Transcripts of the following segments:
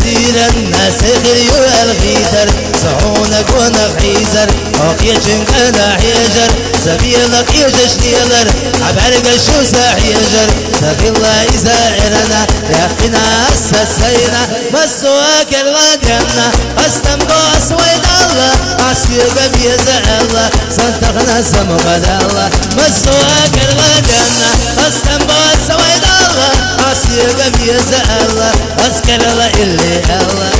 سير الناس خير الغيتر صعونك ونخيزر أخيشن كان حيجر سبيلك يجشنيلر عبرق الشو ساحيجر سخي الله يسائرنا يقنا السسينا مسواك الغدنا استنباس ويد الله عسيق بيزا الله صدقنا سمغد الله مسواك الغدنا استنباس ويد الله عسيق بيزا الله أذكر الله إلي الله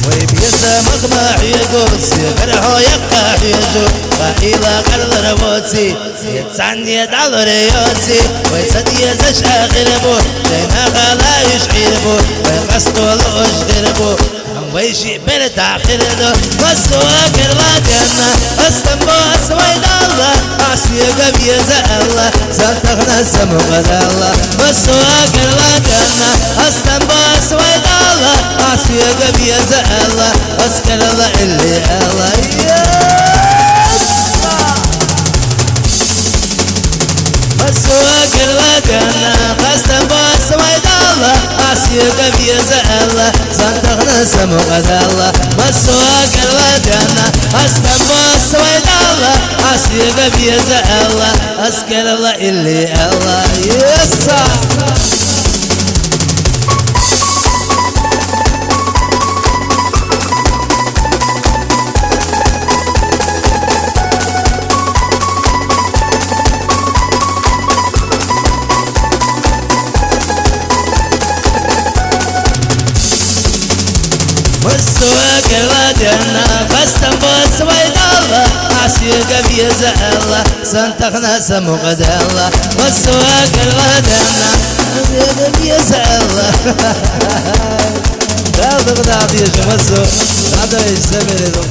ويبيزا مقمع يقول سيغرحو يقع يجو وإلى قرض ربوتي يتعني يدعو ريوتي ويتدي يزش آخربو جينا غلا يشعربو ويقصدو الأشغربو ويشي برتع خردو وسواك الغادنا استنبو أسويد الله عسيق بيزا الله زلتغنا سمغد الله وسواك الغادنا استنبو أسويد الله عسيق بيزا الله أذكر الله إلي الله مسواك الغدنا قصدن باس ويد الله عسيق بيزا الله صدقنا سمغد الله مسواك الغدنا قصدن باس ويد الله عسيق بيزا الله أذكر الله إلي الله يسا مسواك الغدنا قصدن باس ويد الله عسيق بيزا الله صدقنا سمغد الله مسواك الغدنا عسيق بيزا الله لا تغدى عطيش مسو هذا يستمر